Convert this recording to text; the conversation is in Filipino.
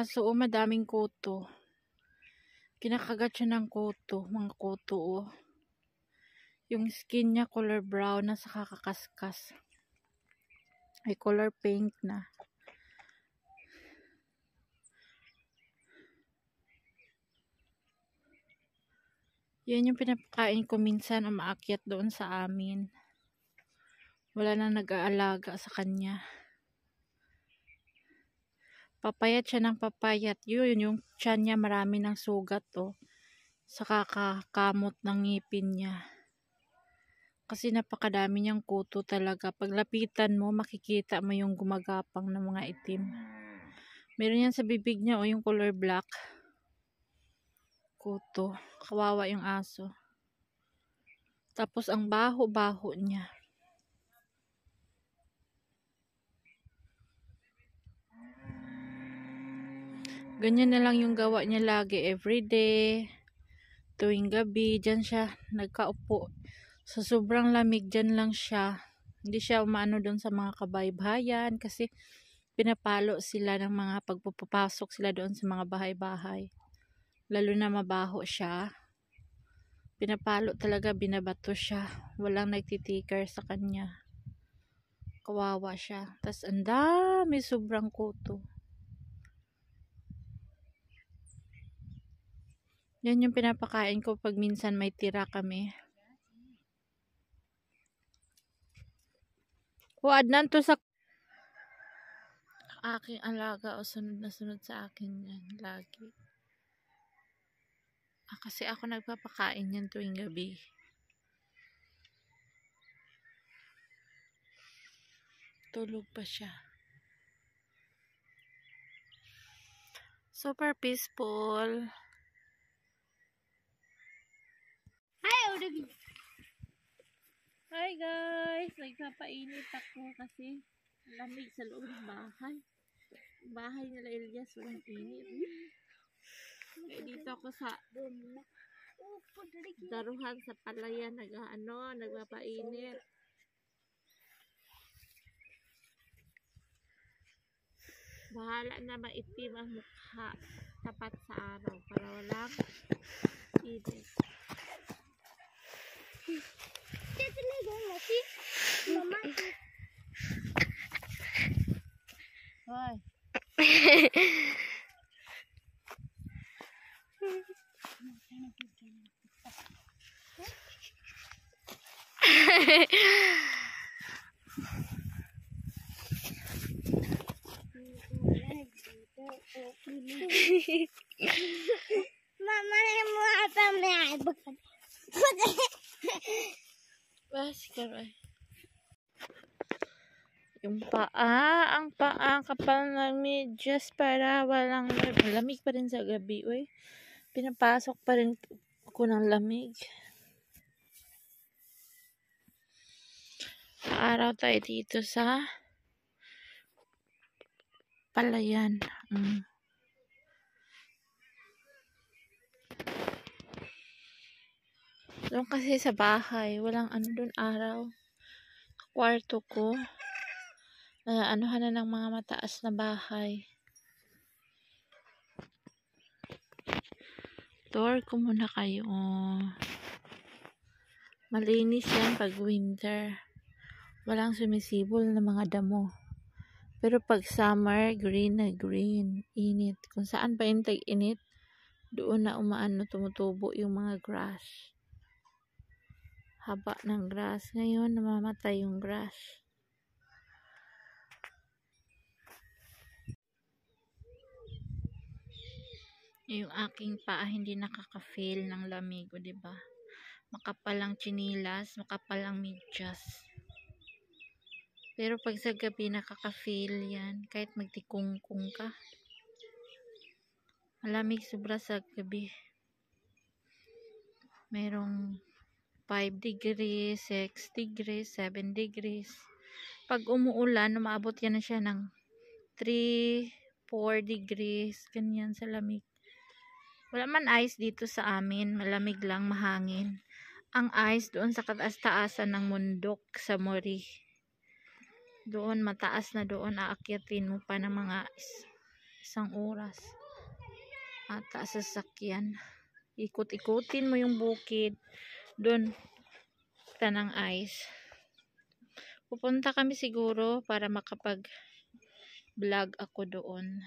aso, oh, madaming kuto. Kinakagat siya ng kuto, mga kuto, oh. Yung skin niya color brown na sa kakakaskas. Ay color pink na. Yan yung pinapakain ko minsan umaakyat doon sa amin. Wala nang nag-aalaga sa kanya. Papayat siya ng papayat. Yun yung tiyan niya marami ng sugat, oh. Sa kakakamot ng ngipin niya. Kasi napakadami niyang kuto talaga. Paglapitan mo, makikita mo yung gumagapang ng mga itim. Meron yan sa bibig niya, oh, yung color black. Kuto. Kawawa yung aso. Tapos ang baho-baho niya. Ganyan na lang yung gawa niya lagi. Everyday. Tuwing gabi. Diyan siya nagkaupo. Sa sobrang lamig, dyan lang siya. Hindi siya umaano doon sa mga kabaybayan. Kasi pinapalo sila ng mga pagpapasok sila doon sa mga bahay-bahay. Lalo na mabaho siya. Pinapalo talaga, binabato siya. Walang nagtitiker sa kanya. Kawawa siya. Tas ang dami sobrang kuto. Yan yung pinapakain ko pag minsan may tira kami. Huwad nanto sa aking alaga o sunod na sunod sa akin yan lagi. Kasi ako nagpapakain yan tuwing gabi. Tulog pa siya. Super peaceful. Hi guys! Nagpapainit ako kasi lamig sa loob ng bahay. Bahay nila Elias walang init. Kaya dito ako sa daruhan sa palayan nagpapainit. Bahala na maitim ang mukha tapat sa araw para walang init. Mama. Hoy. Mama mo apa may bukan. Bas karoy. Yung paa, ang kapal ng medyas para walang lamig pa rin sa gabi, uy. Pinapasok pa rin ako ng lamig. Araw tayo dito sa palayan. Doon kasi sa bahay, walang ano doon araw. Kwarto ko. Anuhan na ng mga mataas na bahay. Tour ko muna kayo. Malinis yan pag winter. Walang sumisibol na mga damo. Pero pag summer, green na green. Init. Kung saan pa yung tag-init, doon na tumutubo yung mga grass. Haba ng grass. Ngayon, namamatay yung grass. Yung aking paa hindi nakaka-feel ng lamig, o diba? Makapal ang chinilas, makapal ang medyas. Pero pag sa gabi nakaka-feel yan, kahit magtikungkung ka. Malamig sobra sa gabi. Merong 5 degrees, 6 degrees, 7 degrees. Pag umuulan, umaabot yan na siya ng 3, 4 degrees, ganyan sa lamig. Wala man ice dito sa amin, malamig lang, mahangin. Ang ice doon sa kataas-taasan ng mundok sa Mori. Doon, mataas na doon, aakyatin mo pa ng mga ice. 1 oras. Ata sa sasakyan. Ikot-ikutin mo yung bukid. Doon, tanang ice. Pupunta kami siguro para makapag-vlog ako doon.